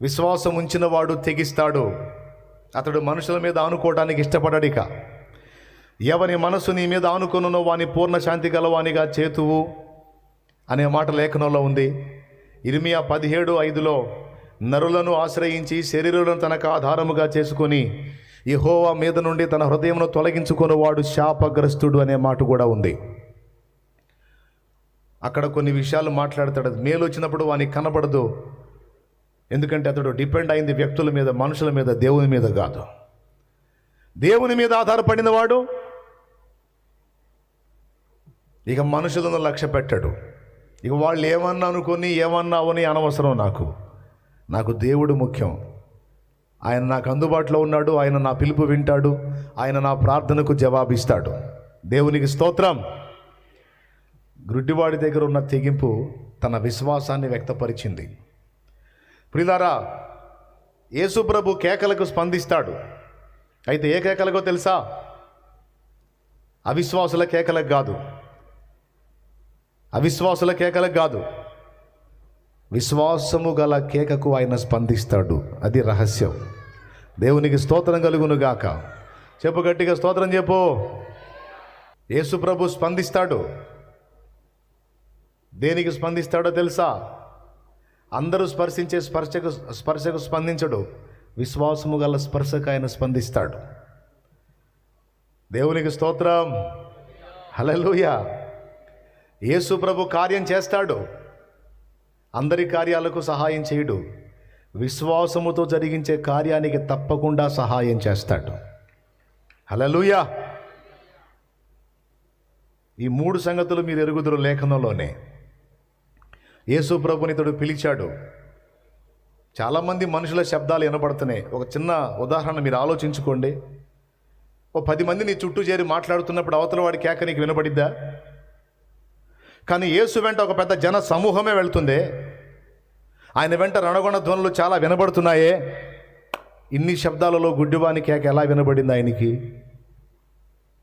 విశ్వాసం ఉంచిన వాడు తెగిస్తాడు. అతడు మనుషుల మీద ఆనుకోవడానికి ఇష్టపడడిక. ఎవని మనసు నీ మీద ఆనుకొనునో వాని పూర్ణ శాంతి గలవానిగా చేతువు అనే మాట లేఖనంలో ఉంది. ఇర్మియా 17:5లో నరులను ఆశ్రయించి శరీరులను తనకు ఆధారముగా చేసుకొని యెహోవా మీద నుండి తన హృదయమును తొలగించుకొని వాడు శాపగ్రస్తుడు అనే మాట కూడా ఉంది. అక్కడ కొన్ని విషయాలు మాట్లాడతాడు. మేలు వచ్చినప్పుడు వానికి కనబడదు. ఎందుకంటే అతడు డిపెండ్ అయింది వ్యక్తుల మీద, మనుషుల మీద, దేవుని మీద కాదు. దేవుని మీద ఆధారపడిన వాడు ఇక మనుషులను లక్ష్య పెట్టాడు. ఇక వాళ్ళు ఏమన్నా అనుకొని ఏమన్నావని అనవసరం. నాకు దేవుడు ముఖ్యం. ఆయన నాకు అందుబాటులో ఉన్నాడు. ఆయన నా పిలుపు వింటాడు. ఆయన నా ప్రార్థనకు జవాబిస్తాడు. దేవునికి స్తోత్రం. గుడ్డివాడి దగ్గర ఉన్న తెగింపు తన విశ్వాసాన్ని వ్యక్తపరిచింది. ప్రియులారా, యేసు ప్రభు కేకలకు స్పందిస్తాడు. అయితే ఏ కేకలకో తెలుసా? అవిశ్వాసుల కేకలకు కాదు. అవిశ్వాసుల కేకలకు కాదు, విశ్వాసము గల కేకకు ఆయన స్పందిస్తాడు. అది రహస్యం. దేవునికి స్తోత్రం కలుగును గాక. చెప్పు గట్టిగా, స్తోత్రం చెప్పు. యేసు ప్రభు స్పందిస్తాడు. దేనికి స్పందిస్తాడో తెలుసా? అందరూ స్పర్శించే స్పర్శకు స్పందించడు. విశ్వాసము గల స్పర్శకు ఆయన స్పందిస్తాడు. దేవునికి స్తోత్రం. హల్లెలూయా. యేసు ప్రభు కార్యం చేస్తాడు. అందరి కార్యాలకు సహాయం చేయడు. విశ్వాసముతో జరిగించే కార్యానికి తప్పకుండా సహాయం చేస్తాడు. హల్లెలూయా. ఈ 3 సంగతులు మీరు ఎరుగుదురు లేఖనంలోనే. యేసు ప్రభుని ఇతడు పిలిచాడు. చాలామంది మనుషుల శబ్దాలు వినబడుతున్నాయి. ఒక చిన్న ఉదాహరణ మీరు ఆలోచించుకోండి. ఓ 10 మంది నీ చుట్టూ చేరి మాట్లాడుతున్నప్పుడు అవతల వాడి కేక నీకు వినబడిద్దా? కానీ యేసు వెంట ఒక పెద్ద జన సమూహమే వెళ్తుందే. ఆయన వెంట రణగొణ ధ్వనులు చాలా వినబడుతున్నాయే. ఇన్ని శబ్దాలలో గుడ్డివాని కేక ఎలా వినబడింది ఆయనకి?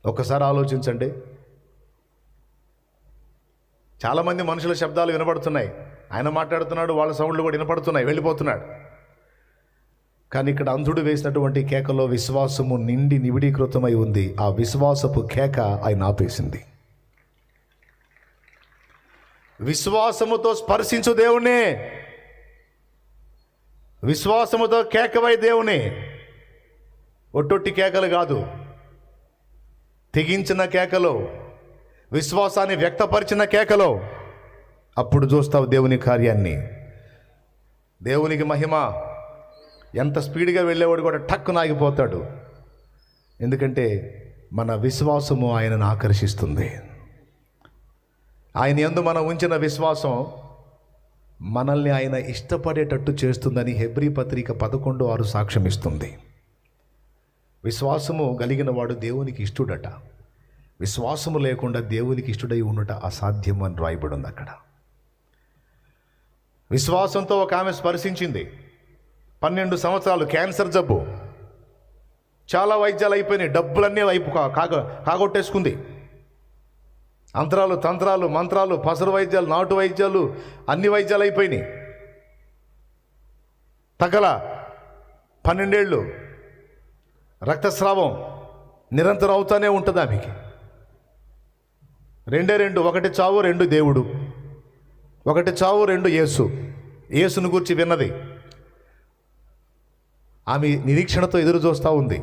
ఒక్కసారి ఆలోచించండి. చాలామంది మనుషుల శబ్దాలు వినబడుతున్నాయి. ఆయన మాట్లాడుతున్నాడు, వాళ్ళ సౌండ్లు కూడా వినపడుతున్నాయి, వెళ్ళిపోతున్నాడు. కానీ ఇక్కడ అంధుడు వేసినటువంటి కేకలో విశ్వాసము నిండి నివిడీకృతమై ఉంది. ఆ విశ్వాసపు కేక ఆయన ఆపేసింది. విశ్వాసముతో స్పర్శించు దేవుణ్ణి, విశ్వాసముతో కేకవై దేవుని. ఒట్టొట్టి కేకలు కాదు, తెగించిన కేకలో, విశ్వాసాన్ని వ్యక్తపరిచిన కేకలో. అప్పుడు చూస్తావు దేవుని కార్యాన్ని. దేవునికి మహిమ. ఎంత స్పీడ్గా వెళ్ళేవాడు కూడా టక్కున ఆగిపోతాడు. ఎందుకంటే మన విశ్వాసము ఆయనను ఆకర్షిస్తుంది. ఆయన యందు మనం ఉంచిన విశ్వాసం మనల్ని ఆయన ఇష్టపడేటట్టు చేస్తుందని హెబ్రీ పత్రిక 11:6 సాక్ష్యం ఇస్తుంది. విశ్వాసము కలిగిన వాడు దేవునికి ఇష్టడట. విశ్వాసము లేకుండా దేవునికి ఇష్టడై ఉండట అసాధ్యం అని రాయబడి ఉంది అక్కడ. విశ్వాసంతో ఒక ఆమె స్పర్శించింది. 12 సంవత్సరాలు క్యాన్సర్ జబ్బు. చాలా వైద్యాలు అయిపోయినాయి. డబ్బులన్నీ వైపు కాగొట్టేసుకుంది. అంతరాలు, తంత్రాలు, మంత్రాలు, పసరు వైద్యాలు, నాటు వైద్యాలు, అన్ని వైద్యాలు అయిపోయినాయి. తగల 12 ఏళ్ళు రక్తస్రావం నిరంతరం అవుతానే ఉంటుంది ఆమెకి. 2 ఒకటి చావు, 2 దేవుడు. 1 చావు, 2 యేసును గురించి విన్నది. ఆమె నిరీక్షణతో ఎదురు చూస్తూ ఉంది.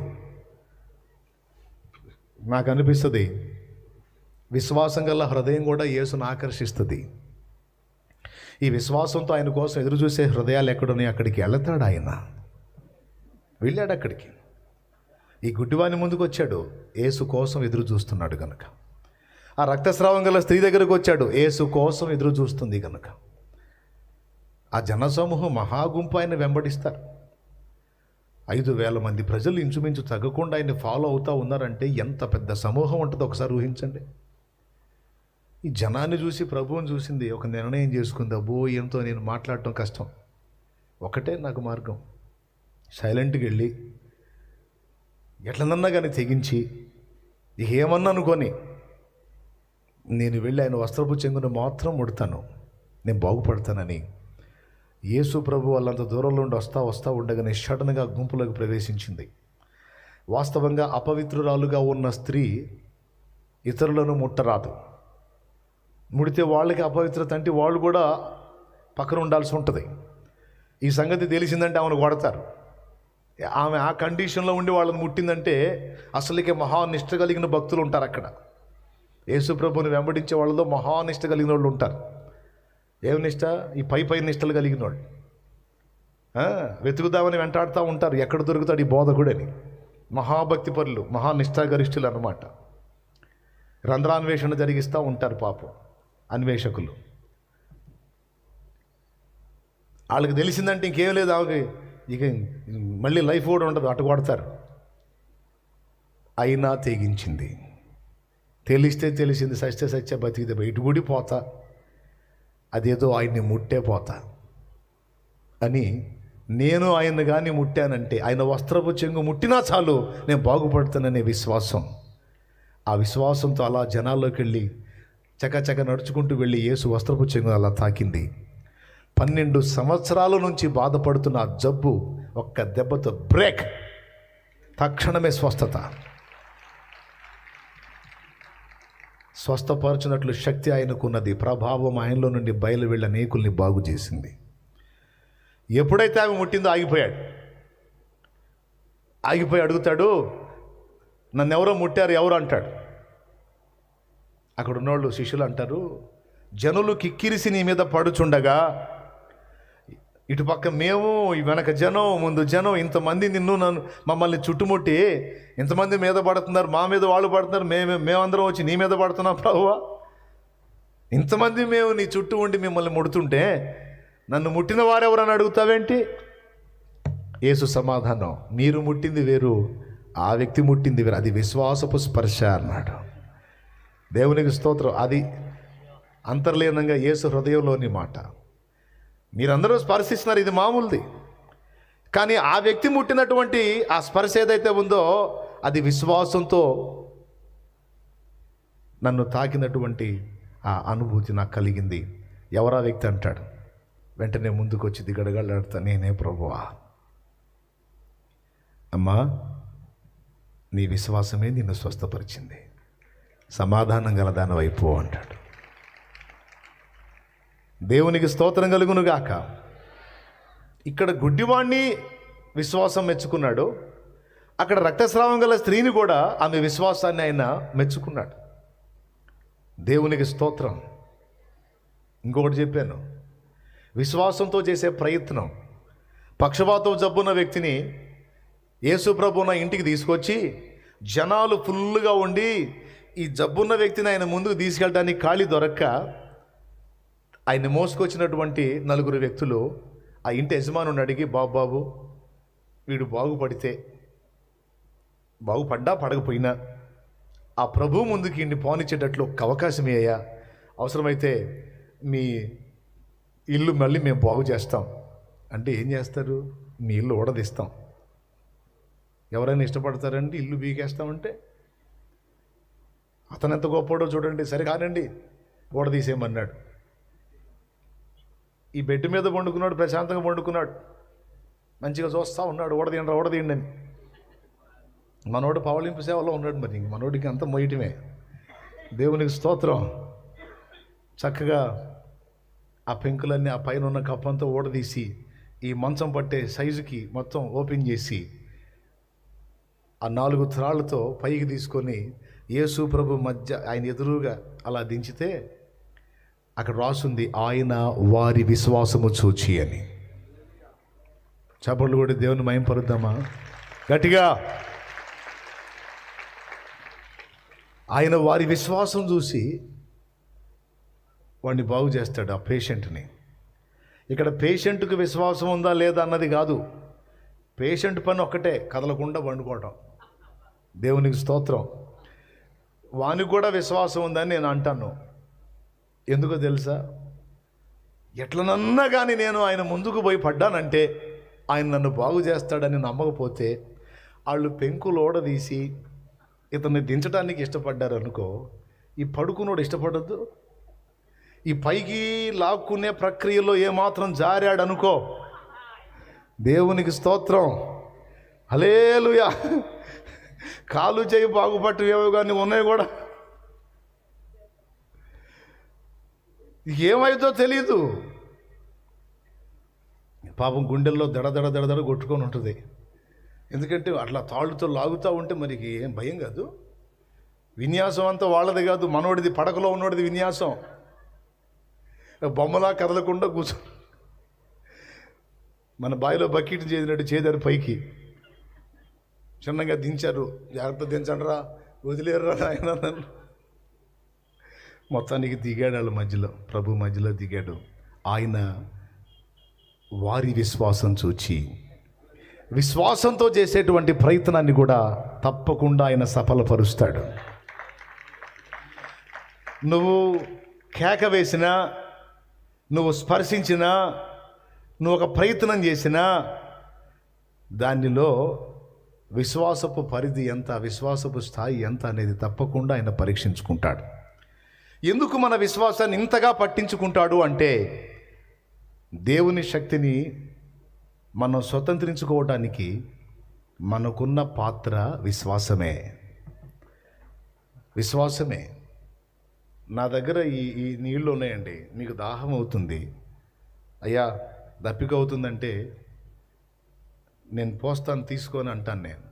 నాకు అనిపిస్తుంది విశ్వాసం గల హృదయం కూడా యేసును ఆకర్షిస్తుంది. ఈ విశ్వాసంతో ఆయన కోసం ఎదురు చూసే హృదయాలు ఎక్కడున్నాయి అక్కడికి వెళతాడు. ఆయన వెళ్ళాడు అక్కడికి. ఈ గుడ్డివాని ముందుకు వచ్చాడు, యేసు కోసం ఎదురు చూస్తున్నాడు కనుక. ఆ రక్తస్రావం గల స్త్రీ దగ్గరకు వచ్చాడు, యేసు కోసం ఎదురు చూస్తుంది కనుక. ఆ జనసమూహం మహాగుంపు ఆయన వెంబడిస్తారు. 5,000 మంది ప్రజలు ఇంచుమించు తగ్గకుండా ఆయన ఫాలో అవుతూ ఉన్నారంటే ఎంత పెద్ద సమూహం ఉంటుందో ఒకసారి ఊహించండి. ఈ జనాన్ని చూసి ప్రభువుని చూసింది, ఒక నిర్ణయం చేసుకుంది. అబ్బో, ఈయనతో నేను మాట్లాడటం కష్టం. ఒకటే నాకు మార్గం, సైలెంట్గా వెళ్ళి ఎట్లనన్నా కానీ తెగించి ఇక ఏమన్నా అనుకొని నేను వెళ్ళి ఆయన వస్త్రపు చెంగును మాత్రం ముడతాను, నేను బాగుపడతానని యేసు ప్రభు వాళ్ళంత దూరంలో ఉండి వస్తా ఉండగానే సడన్గా గుంపులోకి ప్రవేశించింది. వాస్తవంగా అపవిత్రురాలుగా ఉన్న స్త్రీ ఇతరులను ముట్టరాదు. ముడితే వాళ్ళకి అపవిత్రత అంటే వాళ్ళు కూడా పక్కన ఉండాల్సి ఉంటుంది. ఈ సంగతి తెలిసిందంటే ఆమెను కొడతారు. ఆమె ఆ కండిషన్లో ఉండి వాళ్ళని ముట్టిందంటే అసలుకే మహానిష్ట కలిగిన భక్తులు ఉంటారు అక్కడ. యేసు ప్రభుని వెంబడించే వాళ్ళలో మహానిష్ట కలిగిన వాళ్ళు ఉంటారు. ఏమి నిష్ట? ఈ పై నిష్టలు కలిగిన వాళ్ళు. వెతుకుదామని వెంటాడుతూ ఉంటారు, ఎక్కడ దొరుకుతాడు ఈ బోధకుడని. మహాభక్తి పరులు, మహానిష్టాగరిష్ఠులు అన్నమాట. రంధ్రాన్వేషణ జరిగిస్తూ ఉంటారు పాపం అన్వేషకులు. వాళ్ళకి తెలిసిందంటే ఇంకేం లేదు, ఆమెకి ఇక మళ్ళీ లైఫ్ కూడా ఉండదు, అటు కొడతారు. అయినా తెగించింది. తెలిసింది, సత్య బతికితే బయట గుడి పోతా, అదేదో ఆయన్ని ముట్టే పోతా అని. నేను ఆయన కానీ ముట్టానంటే, ఆయన వస్త్రపు చెంగు ముట్టినా చాలు నేను బాగుపడతాననే విశ్వాసం. ఆ విశ్వాసంతో అలా జనాల్లోకి వెళ్ళి చకచక నడుచుకుంటూ వెళ్ళి యేసు వస్త్రపు చెంగు అలా తాకింది. 12 సంవత్సరాల నుంచి బాధపడుతున్న ఆ జబ్బు ఒక్క దెబ్బతో బ్రేక్, తక్షణమే స్వస్థత. స్వస్థపరచినట్లు శక్తి ఆయనకున్నది. ప్రభావం ఆయనలో నుండి బయలు వెళ్ళి అనేకుల్ని బాగు చేసింది. ఎప్పుడైతే ఆమె ముట్టిందో ఆగిపోయి అడుగుతాడు, నన్ను ఎవరో ముట్టారు, ఎవరు అంటాడు. అక్కడ ఉన్నోళ్ళు శిష్యులు అంటారు, జనులు కిక్కిరిసి నీ మీద పడుచుండగా ఇటుపక్క మేము, వెనక జనం, ముందు జనం, ఇంతమంది మమ్మల్ని చుట్టుముట్టి ఇంతమంది మీద పడుతున్నారు, మా మీద వాళ్ళు పడుతున్నారు, మేమందరం వచ్చి నీ మీద పడుతున్నాం ప్రభువా. ఇంతమంది మేము నీ చుట్టూ ఉండి మిమ్మల్ని ముడుతుంటే నన్ను ముట్టిన వారెవరని అడుగుతావేంటి? యేసు సమాధానం, మీరు ముట్టింది వేరు, ఆ వ్యక్తి ముట్టింది వేరు, అది విశ్వాసపు స్పర్శ అన్నాడు. దేవునికి స్తోత్రం. అది అంతర్లీనంగా యేసు హృదయంలోని మాట. మీరందరూ స్పర్శిస్తున్నారు, ఇది మామూలుది. కానీ ఆ వ్యక్తి ముట్టినటువంటి ఆ స్పర్శ ఏదైతే ఉందో అది విశ్వాసంతో నన్ను తాకినటువంటి ఆ అనుభూతి నాకు కలిగింది. ఎవరా వ్యక్తి అంటాడు. వెంటనే ముందుకు వచ్చి దిగడగలాడుతా, నేనే ప్రభువా. అమ్మా, నీ విశ్వాసమే నిన్ను స్వస్థపరిచింది, సమాధానం గల దాని వైపు అంటాడు. దేవునికి స్తోత్రం కలుగును గాక. ఇక్కడ గుడ్డివాణ్ణి విశ్వాసం మెచ్చుకున్నాడు, అక్కడ రక్తస్రావం గల స్త్రీని కూడా ఆమె విశ్వాసాన్ని ఆయన మెచ్చుకున్నాడు. దేవునికి స్తోత్రం. ఇంకొకటి చెప్పాను, విశ్వాసంతో చేసే ప్రయత్నం. పక్షవాతం జబ్బున్న వ్యక్తిని యేసు ప్రభువున ఇంటికి తీసుకొచ్చి జనాలు ఫుల్గా ఉండి ఈ జబ్బున్న వ్యక్తిని ఆయన ముందుకు తీసుకెళ్ళడానికి ఖాళీ దొరక్క ఆయన మోసుకొచ్చినటువంటి 4 వ్యక్తులు ఆ ఇంటి యజమానుని అడిగి, బాబు వీడు బాగుపడ్డా పడకపోయినా ఆ ప్రభు ముందుకి ఇంటి పోనిచ్చేటట్లు ఒక అవకాశం అయ్యా, అవసరమైతే మీ ఇల్లు మళ్ళీ మేము బాగు చేస్తాం అంటే ఏం చేస్తారు? మీ ఇల్లు ఊడదీస్తాం. ఎవరైనా ఇష్టపడతారండి ఇల్లు బీకేస్తామంటే? అతను ఎంత గొప్పడో చూడండి. సరే కానండి, ఊడదీసేయమన్నాడు. ఈ బెడ్ మీద వండుకున్నాడు, ప్రశాంతంగా వండుకున్నాడు, మంచిగా చూస్తూ ఉన్నాడు, ఊడదీయండి అని. మనోడు పవళింపు సేవలో ఉన్నాడు. మరి మనోడికి అంత మొయ్యటమే. దేవునికి స్తోత్రం. చక్కగా ఆ పెంకులన్నీ, ఆ పైన ఉన్న కప్పంతా ఊడదీసి ఈ మంచం పట్టే సైజుకి మొత్తం ఓపెన్ చేసి ఆ 4 త్రాళ్ళతో పైకి తీసుకొని యేసు ప్రభు మధ్య ఆయన ఎదురుగా అలా దించితే అక్కడ రాసుంది, ఆయన వారి విశ్వాసము చూచి అని. చప్పట్లు కూడా దేవుని మహింపరుద్దామా గట్టిగా. ఆయన వారి విశ్వాసం చూసి వాడిని బాగు చేస్తాడు, ఆ పేషెంట్ని. ఇక్కడ పేషెంట్కి విశ్వాసం ఉందా లేదా అన్నది కాదు, పేషెంట్ పని ఒక్కటే, కదలకుండా వండుకోవటం. దేవునికి స్తోత్రం. వానికి కూడా విశ్వాసం ఉందని నేను అంటాను. ఎందుకో తెలుసా? ఎట్లనన్నా కానీ నేను ఆయన ముందుకు పోయి పడ్డానంటే ఆయన నన్ను బాగు చేస్తాడని నమ్మకపోతే వాళ్ళు పెంకులు ఓడదీసి ఇతన్ని దించడానికి ఇష్టపడ్డారు అనుకో, ఈ పడుకున్నోడు ఇష్టపడద్దు. ఈ పైకి లాక్కునే ప్రక్రియలో ఏమాత్రం జారాడు అనుకో, దేవునికి స్తోత్రం, హల్లెలూయా, కాలు చేయి బాగుపట్టువేమో కానీ ఉన్నాయి కూడా ఏమైందో తెలీదు. పాపం గుండెల్లో దడ కొట్టుకొని ఉంటుంది. ఎందుకంటే అట్లా తాళ్ళుతో లాగుతూ ఉంటే మరి ఏం భయం కాదు. విన్యాసం అంతా వాళ్ళది కాదు, మనోడిది, పడకలో ఉన్నోడిది విన్యాసం. బొమ్మలా కదలకుండా కూర్చో, మన బావిలో బకెట్ చేసినట్టు చేదారు పైకి, చిన్నగా దించారు. జాగ్రత్త దించండి రా, వదిలేరురా ఆయన. మొత్తానికి దిగాడు వాళ్ళ మధ్యలో, ప్రభు మధ్యలో దిగాడు. ఆయన వారి విశ్వాసం చూచి, విశ్వాసంతో చేసేటువంటి ప్రయత్నాన్ని కూడా తప్పకుండా ఆయన సఫలపరుస్తాడు. నువ్వు కేక వేసినా, నువ్వు స్పర్శించినా, నువ్వు ఒక ప్రయత్నం చేసినా దానిలో విశ్వాసపు పరిధి ఎంత, విశ్వాసపు స్థాయి ఎంత అనేది తప్పకుండా ఆయన పరీక్షించుకుంటాడు. ఎందుకు మన విశ్వాసాన్ని ఇంతగా పట్టించుకుంటాడు అంటే, దేవుని శక్తిని మనం స్వతంత్రించుకోవడానికి మనకున్న పాత్ర విశ్వాసమే. విశ్వాసమే. నా దగ్గర ఈ నీళ్ళు ఉన్నాయండి, మీకు దాహం అవుతుంది, అయ్యా దప్పిక అవుతుందంటే నేను పోస్తాను తీసుకొని అంటాను నేను.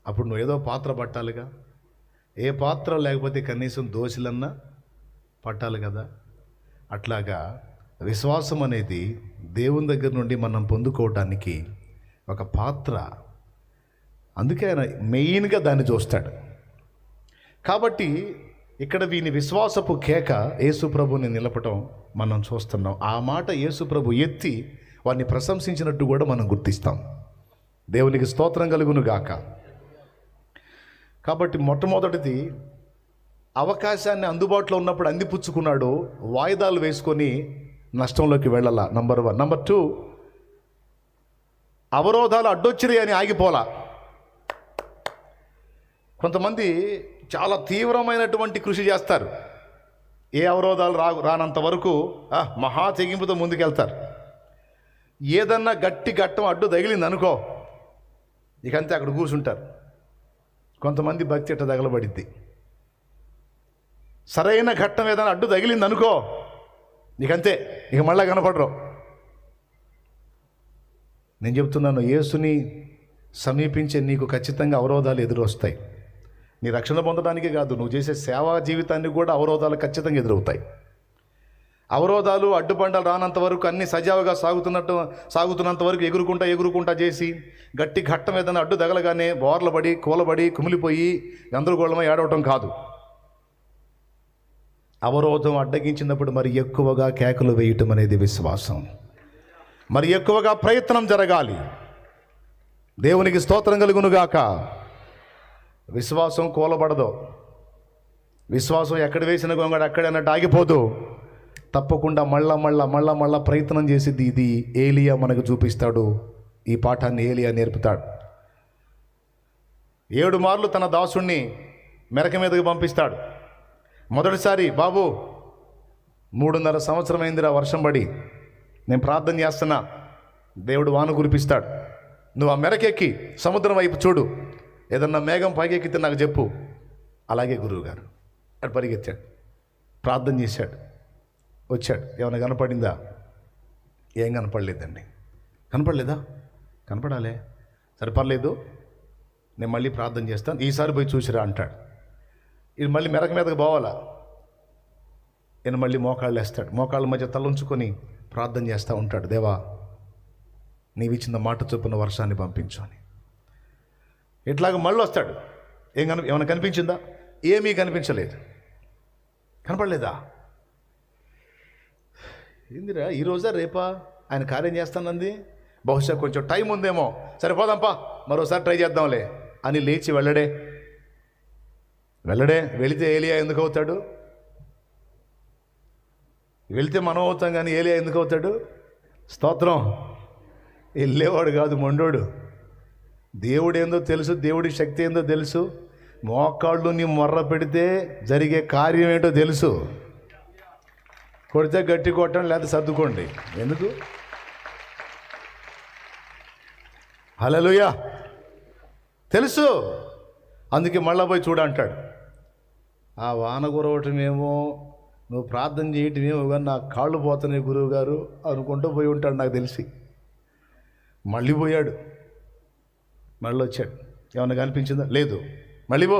అప్పుడు నువ్వు ఏదో పాత్ర పట్టాలిగా. ఏ పాత్ర లేకపోతే కనీసం దోశలన్నా పట్టాలి కదా. అట్లాగా విశ్వాసం అనేది దేవుని దగ్గర నుండి మనం పొందుకోవటానికి ఒక పాత్ర. అందుకే ఆయన మెయిన్గా దాన్ని చూస్తాడు. కాబట్టి ఇక్కడ వీని విశ్వాసపు కేక యేసుప్రభుని నిలపటం మనం చూస్తున్నాం. ఆ మాట యేసుప్రభు ఎత్తి వారిని ప్రశంసించినట్టు కూడా మనం గుర్తిస్తాం. దేవునికి స్తోత్రం కలుగును గాక. కాబట్టి మొట్టమొదటిది, అవకాశాన్ని అందుబాటులో ఉన్నప్పుడు అందిపుచ్చుకున్నాడు, వాయిదాలు వేసుకొని నష్టంలోకి వెళ్ళాల. నంబర్ 1. నంబర్ 2, అవరోధాలు అడ్డొచ్చిరి అని ఆగిపోలా. కొంతమంది చాలా తీవ్రమైనటువంటి కృషి చేస్తారు, ఏ అవరోధాలు రానంత వరకు మహా తెగింపుతో ముందుకెళ్తారు. ఏదన్నా గట్టి ఘట్టం అడ్డు తగిలింది అనుకో, ఇకంతే అక్కడ కూర్చుంటారు. కొంతమంది భక్తి ఎట్ట తగలబడిద్ది. సరైన ఘట్టం ఏదైనా అడ్డు తగిలింది అనుకో, ఇకంతే, ఇక మళ్ళా కనపడరు. నేను చెప్తున్నాను, యేసుని సమీపించే నీకు ఖచ్చితంగా అవరోధాలు ఎదురొస్తాయి. నీ రక్షణ పొందడానికే కాదు, నువ్వు చేసే సేవా జీవితానికి కూడా అవరోధాలు ఖచ్చితంగా ఎదురవుతాయి. అవరోధాలు, అడ్డుబండలు రానంత వరకు, అన్ని సజావుగా సాగుతున్నంత వరకు ఎగురుకుంటా చేసి గట్టి ఘట్టం ఏదైనా అడ్డు తగలగానే బోర్లబడి, కూలబడి, కుమిలిపోయి గందరగోళమై ఏడవటం కాదు. అవరోధం అడ్డగించినప్పుడు మరి ఎక్కువగా కేకలు వేయటం అనేది విశ్వాసం. మరి ఎక్కువగా ప్రయత్నం జరగాలి. దేవునికి స్తోత్రం కలుగునుగాక. విశ్వాసం కూలబడదు. విశ్వాసం ఎక్కడ వేసిన గొంగడ అక్కడే అన్నట్టు ఆగిపోదు. తప్పకుండా మళ్ళా ప్రయత్నం చేసిద్ది. ఇది ఏలియా మనకు చూపిస్తాడు. ఈ పాఠాన్ని ఏలియా నేర్పుతాడు. 7 మార్లు తన దాసుణ్ణి మెరక మీదకి పంపిస్తాడు. మొదటిసారి, బాబు 3.5 సంవత్సరం అయిందిరా వర్షం పడి, నేను ప్రార్థన చేస్తున్నా, దేవుడు వాన కురిపిస్తాడు, నువ్వు ఆ మెరకెక్కి సముద్రం వైపు చూడు, ఏదన్నా మేఘం పైకెక్కితే నాకు చెప్పు. అలాగే గురువుగారు అటు పరిగెత్తాడు, ప్రార్థన చేశాడు, వచ్చాడు. ఏమైనా కనపడిందా? ఏం కనపడలేదండి. కనపడలేదా? కనపడాలే, సరే పర్లేదు, నేను మళ్ళీ ప్రార్థన చేస్తాను, ఈసారి పోయి చూసిరా అంటాడు. ఇది మళ్ళీ మెరక మీదకి పోవాలా? ఈయన మళ్ళీ మోకాళ్ళు వేస్తాడు. మోకాళ్ళ మధ్య తలంచుకొని ప్రార్థన చేస్తూ ఉంటాడు, దేవా నీవిచ్చిన మాట చొప్పున వర్షాన్ని పంపించు అని. ఇట్లాగ మళ్ళీ వస్తాడు. ఏమైనా కనిపించిందా? ఏమీ కనిపించలేదు. కనపడలేదా? ఏందిరా, ఈరోజా రేపా ఆయన కార్యం చేస్తానంది, బహుశా కొంచెం టైం ఉందేమో, సరిపోదాంపా మరోసారి ట్రై చేద్దాంలే అని లేచి వెళ్ళడే. వెళితే ఏలియా ఎందుకు అవుతాడు? వెళితే మనం అవుతాం, కానీ ఏలియా ఎందుకు అవుతాడు? స్తోత్రం. వెళ్ళేవాడు కాదు, మొండోడు. దేవుడు ఏందో తెలుసు, దేవుడి శక్తి ఏందో తెలుసు, మోకాళ్ళు నీ మొర్ర పెడితే జరిగే కార్యం ఏంటో తెలుసు. కొడితే గట్టి కొట్టండి, లేకపోతే సర్దుకోండి. ఎందుకు? హల్లెలూయా. తెలుసు, అందుకే మళ్ళా పోయి చూడంటాడు. ఆ వాన కురవటమేమో, నువ్వు ప్రార్థన చేయటమేమో కానీ నా కాళ్ళు పోతున్నాయి గురువు గారు అనుకుంటూ పోయి ఉంటాడు నాకు తెలిసి. మళ్ళీ పోయాడు, మళ్ళీ వచ్చాడు. ఏమన్నా కనిపించిందా? లేదు. మళ్ళీ పో.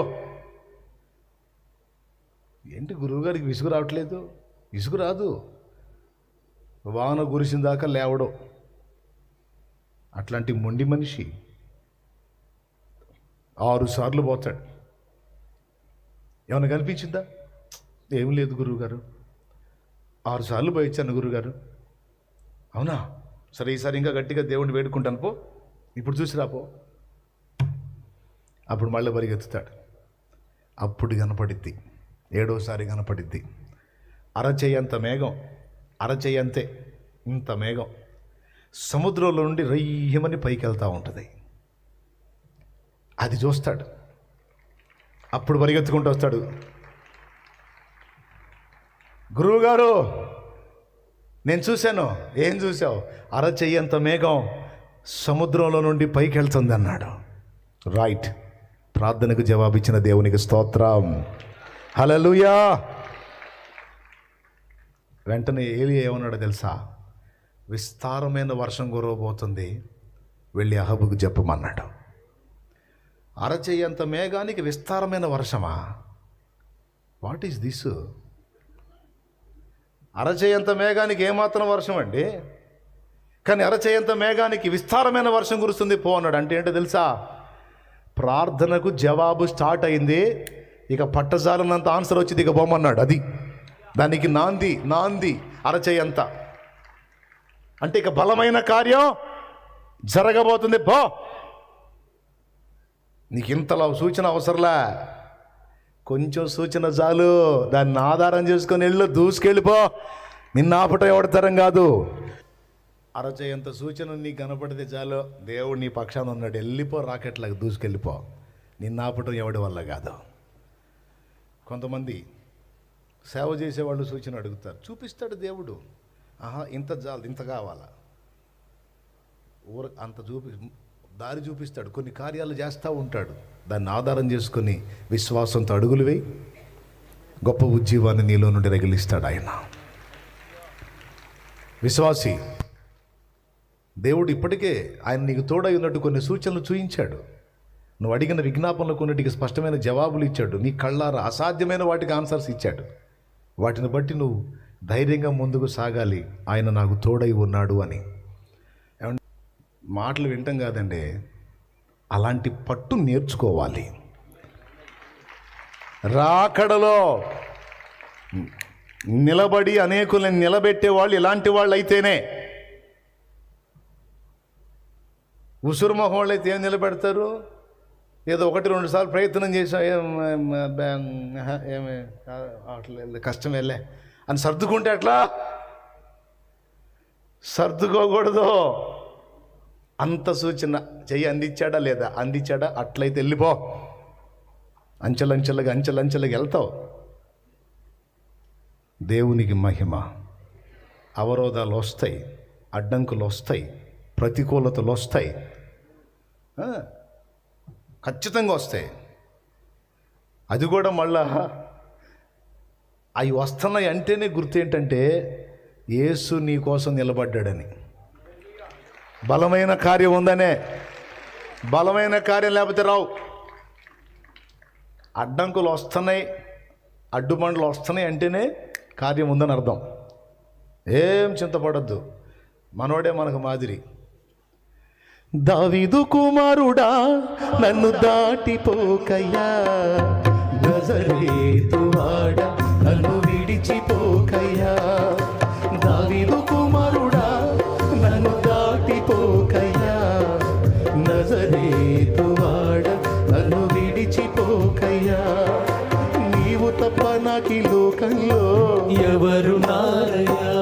ఏంటి గురువుగారికి విసుగు రావట్లేదు? విసుగు రాదు, వాన కురిసిన దాకా లేవడం. అట్లాంటి మొండి మనిషి 6 సార్లు పోతాడు. ఏమన్నా కనిపించిందా? ఏం లేదు గురువుగారు, 6 సార్లు పోయి ఇచ్చాను గురువుగారు. అవునా? సరే, ఈసారి ఇంకా గట్టిగా దేవుణ్ణి వేడుకుంటాను, పో, ఇప్పుడు చూసి రాపో. అప్పుడు మళ్ళీ పరిగెత్తుతాడు. అప్పుడు కనపడిద్ది, 7వసారి కనపడిద్ది. అరచేయంత మేఘం, అరచేయంతే ఇంత మేఘం సముద్రంలో నుండి రయ్యమని పైకి వెళ్తూ ఉంటుంది. అది చూస్తాడు. అప్పుడు పరిగెత్తుకుంటూ వస్తాడు. గురువుగారు, నేను చూశాను. ఏం చూసావు? అరచెయ్యంత మేఘం సముద్రంలో నుండి పైకి వెళ్తుంది అన్నాడు. రైట్. ప్రార్థనకు జవాబిచ్చిన దేవునికి స్తోత్రం. హల్లెలూయా. వెంటనే ఏలియా ఏమన్నాడో తెలుసా? విస్తారమైన వర్షం కురవబోతుంది, వెళ్ళి అహబుకు చెప్పమన్నాడు. అరచేయంత మేఘానికి విస్తారమైన వర్షమా? What is this? అరచేయంత మేఘానికి ఏమాత్రం వర్షం అండి, కానీ అరచేయంత మేఘానికి విస్తారమైన వర్షం కురుస్తుంది పో అన్నాడు. అంటే ఏంటో తెలుసా? ప్రార్థనకు జవాబు స్టార్ట్ అయింది, ఇక పట్టజాలనంత ఆన్సర్ వచ్చింది, ఇక పోమన్నాడు. అది దానికి నాంది అరచేయంత. అంటే ఇక బలమైన కార్యం జరగబోతుంది, పో. నీకు ఇంతలా సూచన అవసరంలా, కొంచెం సూచన చాలు, దాన్ని ఆధారం చేసుకొని వెళ్ళు, దూసుకెళ్ళిపో. నిన్న ఆపటం ఎవడతరం కాదు. అరచేయంత సూచన నీకు కనపడితే చాలు, దేవుడు నీ పక్షాన ఉన్నాడు, వెళ్ళిపో, రాకెట్లకు దూసుకెళ్ళిపో. నిన్న ఆపటం ఎవడి వల్ల కాదు. కొంతమంది సేవ చేసేవాళ్ళు సూచన అడుగుతారు, చూపిస్తాడు దేవుడు. ఇంత చాలు, ఇంత కావాలా, అంత దారి చూపిస్తాడు. కొన్ని కార్యాలు చేస్తూ ఉంటాడు, దాన్ని ఆధారం చేసుకొని విశ్వాసంతో అడుగులు వేయి, గొప్ప ఉజ్జీవాన్ని నీలో నుండి రగిలిస్తాడు ఆయన. విశ్వాసి, దేవుడు ఇప్పటికే ఆయన నీకు తోడై ఉన్నట్టు కొన్ని సూచనలు చూయించాడు. నువ్వు అడిగిన విజ్ఞాపనలు కొన్నిటికి స్పష్టమైన జవాబులు ఇచ్చాడు. నీ కళ్ళారా అసాధ్యమైన వాటికి ఆన్సర్స్ ఇచ్చాడు. వాటిని బట్టి నువ్వు ధైర్యంగా ముందుకు సాగాలి, ఆయన నాకు తోడై ఉన్నాడు అని. మాటలు వింటాం కాదండి, అలాంటి పట్టు నేర్చుకోవాలి. రాకడలో నిలబడి అనేకులను నిలబెట్టే వాళ్ళు ఇలాంటి వాళ్ళు అయితేనే. ఉసురు మొహం వాళ్ళు అయితే ఏం నిలబెడతారు? ఏదో 1-2 సార్లు ప్రయత్నం చేసా, ఏమి అట్లా కష్టం వెళ్ళే అని సర్దుకుంటే అట్లా సర్దుకోకూడదు. అంత సూచన చెయ్యి అందించాడా లేదా? అందించాడా? అట్లయితే వెళ్ళిపో. అంచెలంచెలుగా వెళ్తావు. దేవునికి మహిమ. అవరోధాలు వస్తాయి, అడ్డంకులు వస్తాయి, ప్రతికూలతలు వస్తాయి, ఖచ్చితంగా వస్తాయి. అది కూడా మళ్ళా అవి వస్తున్నాయి అంటేనే గుర్తు ఏంటంటే యేసు నీ కోసం నిలబడ్డాడని. బలమైన కార్యం ఉందనే. బలమైన కార్యం లేకపోతే రావు. అడ్డంకులు వస్తున్నాయి, అడ్డుబండ్లు వస్తున్నాయి అంటేనే కార్యం ఉందని అర్థం. ఏం చింతపడద్దు, మనోడే మనకు మాదిరి. దావీదు కుమారుడా నన్ను దాటిపోకయ్యా, నజరేతువాడా నన్ను విడిచిపోకయ్యా. దావీదు కుమారుడా నన్ను దాటిపోకయ్యా, నజరేతువాడా నన్ను విడిచిపోకయ్యా. నీవు తప్ప నాకి లోకంలో ఎవరు నారయ్యా,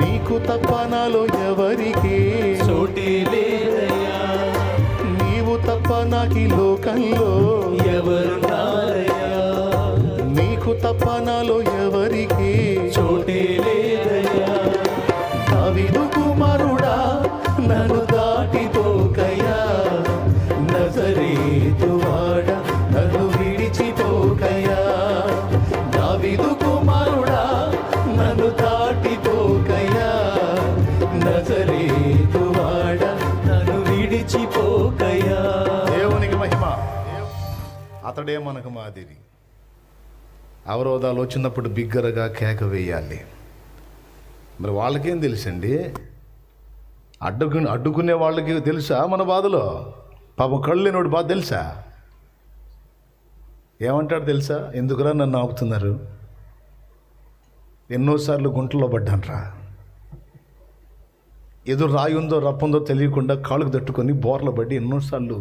నీకు తప్ప నాలో ఎవరికి చోటే లేదయ్యా. నీవు తప్ప నాకి లోకంలో ఎవరు నారయ్యా, నీకు తప్ప నాలో ఎవరికి చోటే అతడే మనకు మాదిరి. అవరోధాలు వచ్చినప్పుడు బిగ్గరగా కేక వేయాలి. మరి వాళ్ళకేం తెలుసండి? అడ్డుకునే వాళ్ళకి తెలుసా మన బాధలో? పాపం కళ్ళు లేనోడు బాధ తెలుసా? ఏమంటాడు తెలుసా? ఎందుకురా నన్ను ఆపుతున్నారు? ఎన్నోసార్లు గుంటలో పడ్డాన్రా. ఎదురు రాయి ఉందో రప్పుందో తెలియకుండా కాళ్ళకు తట్టుకొని బోర్ల పడి ఎన్నోసార్లు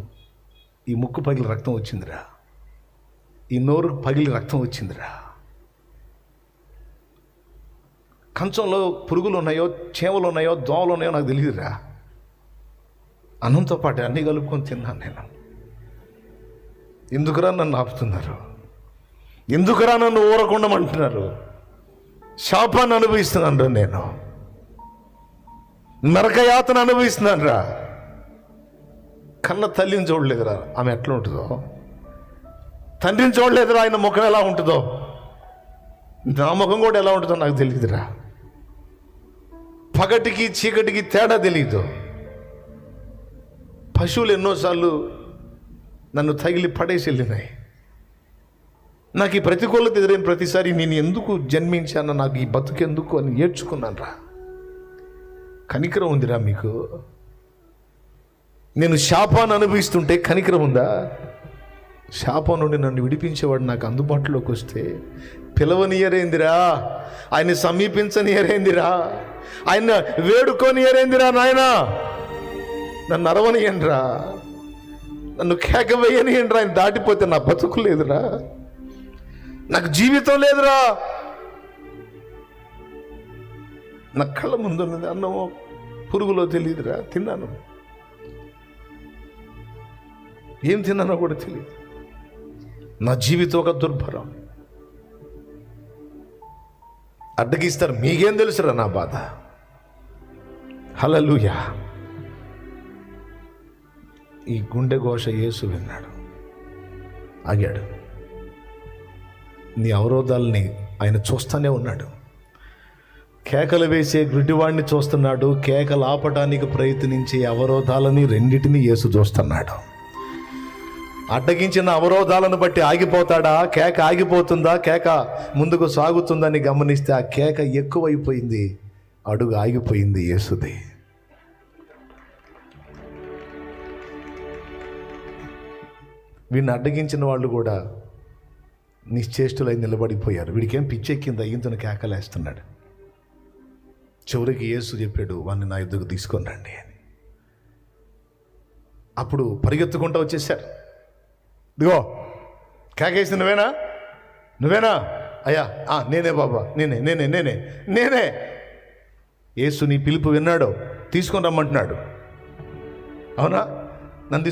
ఈ ముక్కు పగిలి రక్తం వచ్చిందిరా, ఈ నోరు పగిలి రక్తం వచ్చిందిరా. కంచంలో పురుగులు ఉన్నాయో, చేమలు ఉన్నాయో, దోమలు ఉన్నాయో నాకు తెలియదురా. అన్నంతో పాటు అన్నీ కలుపుకొని తిన్నాను నేను. ఎందుకురా నన్ను ఆపుతున్నారు? ఎందుకురా నన్ను ఊరకుండమంటున్నారు? శాపాన్ని అనుభవిస్తున్నాను నేను, నరకయాతన అనుభవిస్తున్నాను రా. కన్న తల్లిని చూడలేదురా, ఆమె ఎట్లా ఉంటుందో. తండ్రిని చూడలేదురా, ఆయన ముఖం ఎలా ఉంటుందో. నా ముఖం కూడా ఎలా ఉంటుందో నాకు తెలియదురా. పగటికి చీకటికి తేడా తెలియదు. పశువులు ఎన్నోసార్లు నన్ను తగిలి పడేసి వెళ్ళినాయి. నాకు ఈ ప్రతికూలత ఎదురైన ప్రతిసారి నేను ఎందుకు జన్మించాను, నాకు ఈ బతుకెందుకు అని ఏడ్చుకున్నాను రా. కనికరం ఉందిరా మీకు? నేను శాపాన్ని అనుభవిస్తుంటే కనికరం ఉందా? శాపం నుండి నన్ను విడిపించేవాడు నాకు అందుబాటులోకి వస్తే పిలవనియరేందిరా, ఆయన సమీపించనియరేందిరా, ఆయన వేడుకోనియరేందిరా నాయనా. నన్ను అరవనియండిరా, నన్ను కేక వేయనియండిరా. ఆయన దాటిపోతే నా బతుకు లేదురా, నాకు జీవితం లేదురా. నా కళ్ళ ముందున్నది అన్నమో పురుగులో తెలియదురా. తిన్నాను, ఏం తిన్నానో కూడా తెలియదు. నా జీవితం ఒక దుర్భరం. అడ్డగిస్తారు, మీకేం తెలుసురా నా బాధ. హల్లెలూయా. ఈ గుండె ఘోష యేసు విన్నాడు, ఆగాడు. నీ అవరోధాలని ఆయన చూస్తూనే ఉన్నాడు. కేకలు వేసే గుడ్డివాడిని చూస్తున్నాడు, కేకలు ఆపటానికి ప్రయత్నించే అవరోధాలని రెండిటిని యేసు చూస్తున్నాడు. అడ్డగించిన అవరోధాలను బట్టి ఆగిపోతాడా? కేక ఆగిపోతుందా? కేక ముందుకు సాగుతుందని గమనిస్తే ఆ కేక ఎక్కువైపోయింది, అడుగు ఆగిపోయింది యేసుది. వీడిని అడ్డగించిన వాళ్ళు కూడా నిశ్చేష్టులై నిలబడిపోయారు. వీడికేం పిచ్చెక్కింది, అయ్యింతను కేకలేస్తున్నాడు. చివరికి యేసు చెప్పాడు, వాడిని నా ఎద్దుకు తీసుకొని రండి అని. అప్పుడు పరిగెత్తుకుంటూ వచ్చేసారు. ఇదిగో కేకేసి నువ్వేనా, నువ్వేనా? అయ్యా నేనే బాబా, నేనే నేనే నేనే నేనే. యేసు నీ పిలుపు విన్నాడు, తీసుకొని రమ్మంటున్నాడు. అవునా? నన్ను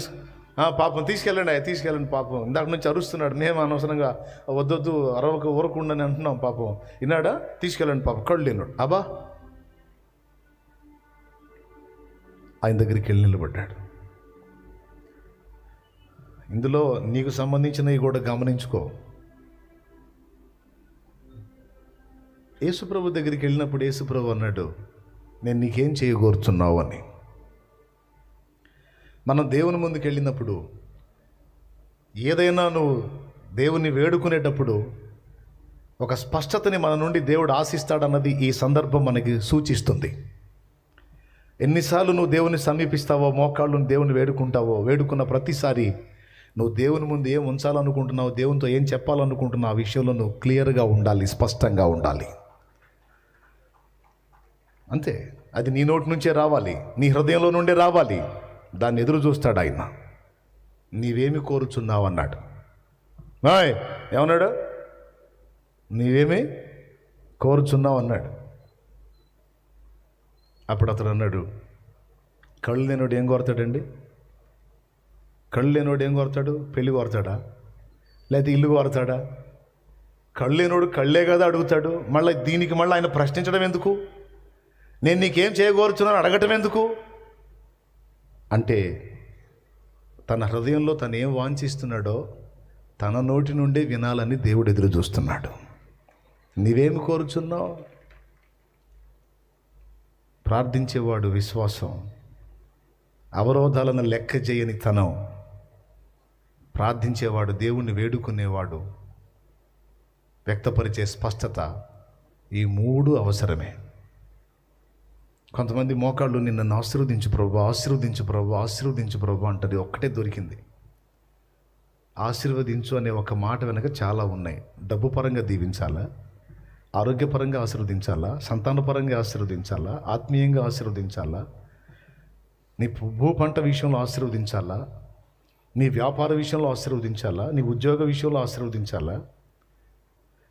పాపం తీసుకెళ్ళండి, అయ్యా తీసుకెళ్ళండి. పాపం ఇందాక నుంచి అరుస్తున్నాడు, మేము అనవసరంగా వద్దొద్దు అరవక ఊరకుండాని అంటున్నాం. పాపం విన్నాడా? తీసుకెళ్ళండి. పాపం కళ్ళు లేనాడు. అబ్బా ఆయన దగ్గరికి వెళ్ళి నిలబడ్డాడు. ఇందులో నీకు సంబంధించినవి కూడా గమనించుకో. యేసుప్రభు దగ్గరికి వెళ్ళినప్పుడు యేసుప్రభు అన్నాడు, నేను నీకేం చేయగోరుచున్నావు అని. మనం దేవుని ముందుకు వెళ్ళినప్పుడు ఏదైనా నువ్వు దేవుని వేడుకునేటప్పుడు ఒక స్పష్టతని మన నుండి దేవుడు ఆశిస్తాడన్నది ఈ సందర్భం మనకి సూచిస్తుంది. ఎన్నిసార్లు నువ్వు దేవుని సమీపిస్తావో, మోకాళ్ళను దేవుని వేడుకుంటావో, వేడుకున్న ప్రతిసారి నువ్వు దేవుని ముందు ఏం ఉంచాలనుకుంటున్నావు, దేవునితో ఏం చెప్పాలనుకుంటున్నావు, ఆ విషయంలో నువ్వు క్లియర్గా ఉండాలి, స్పష్టంగా ఉండాలి. అంతే. అది నీ నోటి నుంచే రావాలి, నీ హృదయంలో నుండే రావాలి. దాన్ని ఎదురు చూస్తాడు ఆయన. నీవేమి కోరుచున్నావు అన్నాడు. ఏమన్నాడు? నీవేమి కోరుచున్నావు అన్నాడు. అప్పుడు అతడు అన్నాడు, కళ్ళు లేనోడు ఏం కోరతాడండి? కళ్ళు లేనోడు ఏం కోరతాడు? పెళ్ళి కోరతాడా, లేకపోతే ఇల్లు కోరతాడా? కళ్ళు లేనోడు కళ్ళే కదా అడుగుతాడు. మళ్ళీ దీనికి మళ్ళీ ఆయన ప్రశ్నించడం ఎందుకు? నేను నీకేం చేయగోరుచున్నాను అడగటం ఎందుకు అంటే, తన హృదయంలో తను ఏం వాంఛిస్తున్నాడో తన నోటి నుండే వినాలని దేవుడు ఎదురు చూస్తున్నాడు. నీవేమి కోరుచున్నావు? ప్రార్థించేవాడు విశ్వాసం, అవరోధాలను లెక్క చేయని తనం, ప్రార్థించేవాడు, దేవుణ్ణి వేడుకునేవాడు వ్యక్తపరిచే స్పష్టత, ఈ మూడు అవసరమే. కొంతమంది మోకాళ్ళు నిన్ను ఆశీర్వదించు ప్రభు, ఆశీర్వదించు ప్రభు, ఆశీర్వదించు ప్రభు అంటది, ఒక్కటే దొరికింది. ఆశీర్వదించు అనే ఒక మాట వెనక చాలా ఉన్నాయి. డబ్బు పరంగా దీవించాలా, ఆరోగ్యపరంగా ఆశీర్వదించాలా, సంతానపరంగా ఆశీర్వదించాలా, ఆత్మీయంగా ఆశీర్వదించాలా, నీ భూ పంట విషయంలో ఆశీర్వదించాలా, నీ వ్యాపార విషయంలో ఆశీర్వదించాలా, నీ ఉద్యోగ విషయంలో ఆశీర్వదించాలా,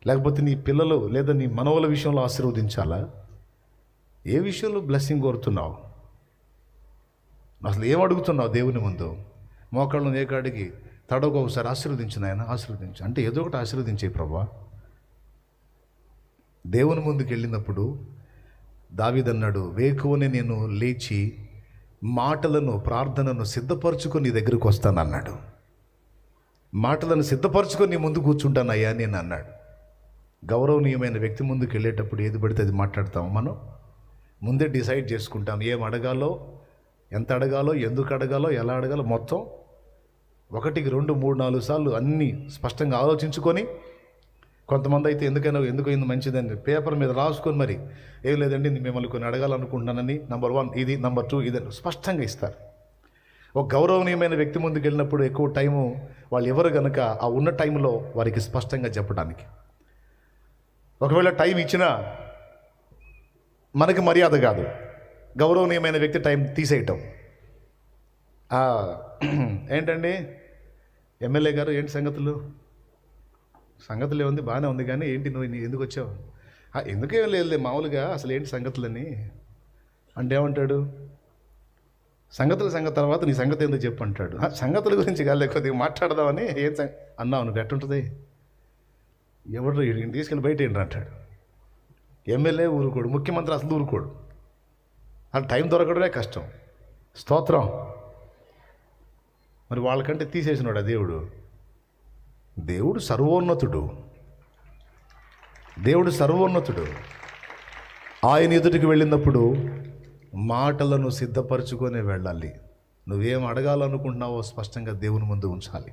లేకపోతే నీ పిల్లలు లేదా నీ మనవల విషయంలో ఆశీర్వదించాలా? ఏ విషయంలో బ్లెస్సింగ్ కోరుతున్నావు? అసలు ఏం అడుగుతున్నావు దేవుని ముందు? మోకాళ్ళను ఏకాడికి తడవకు ఒకసారి ఆశీర్వదించు నాయన, ఆశీర్వదించు అంటే ఏదో ఒకటి ఆశీర్వదించే ప్రభా. దేవుని ముందుకు వెళ్ళినప్పుడు దావీదన్నాడు, వేకువనే నేను లేచి మాటలను ప్రార్థనను సిద్ధపరచుకొని నీ దగ్గరికి వస్తానన్నాడు. మాటలను సిద్ధపరచుకొని నీ ముందు కూర్చుంటానయ్యా నేను అన్నాడు. గౌరవనీయమైన వ్యక్తి ముందుకు వెళ్ళేటప్పుడు ఏది పడితే అది మాట్లాడతాం. మనం ముందే డిసైడ్ చేసుకుంటాం, ఏం అడగాలో, ఎంత అడగాలో, ఎందుకు అడగాలో, ఎలా అడగాలో మొత్తం 1, 2, 3, 4 సార్లు అన్నీ స్పష్టంగా ఆలోచించుకొని, కొంతమంది అయితే ఎందుకైంది మంచిదని పేపర్ మీద రాసుకొని, మరి ఏం లేదండి మిమ్మల్ని కొన్ని అడగాలనుకుంటున్నానని, నంబర్ 1 ఇది, నంబర్ 2 ఇది స్పష్టంగా ఇస్తారు. ఒక గౌరవనీయమైన వ్యక్తి ముందుకు వెళ్ళినప్పుడు ఎక్కువ టైము వాళ్ళు ఎవరు కనుక ఆ ఉన్న టైంలో వారికి స్పష్టంగా చెప్పడానికి. ఒకవేళ టైం ఇచ్చినా మనకి మర్యాద కాదు, గౌరవనీయమైన వ్యక్తి టైం తీసేయటం. ఏంటండి ఎమ్మెల్యే గారు, ఏంటి సంగతులు ఏముంది, బాగానే ఉంది, కానీ ఏంటి నువ్వు ఎందుకు వచ్చావు? ఎందుకేం లేదు మామూలుగా, అసలు ఏంటి సంగతులని అంటే ఏమంటాడు? సంగతి తర్వాత నీ సంగతి ఎందుకు చెప్పు అంటాడు. సంగతుల గురించి కాదు, కొద్దిగా మాట్లాడదామని ఏం అన్నావు నువ్వు, ఎట్టుంటుంది? ఎవరు తీసుకెళ్ళి బయట ఏంటి అంటాడు. ఎమ్మెల్యే ఊరుకోడు, ముఖ్యమంత్రి అసలు ఊరుకోడు. అది టైం దొరకడమే కష్టం. స్తోత్రం. మరి వాళ్ళకంటే తీసేసినాడు దేవుడు. దేవుడు సర్వోన్నతుడు. ఆయన ఎదుటికి వెళ్ళినప్పుడు మాటలను సిద్ధపరచుకొని వెళ్ళాలి. నువ్వేం అడగాలనుకుంటున్నావో స్పష్టంగా దేవుని ముందు ఉంచాలి.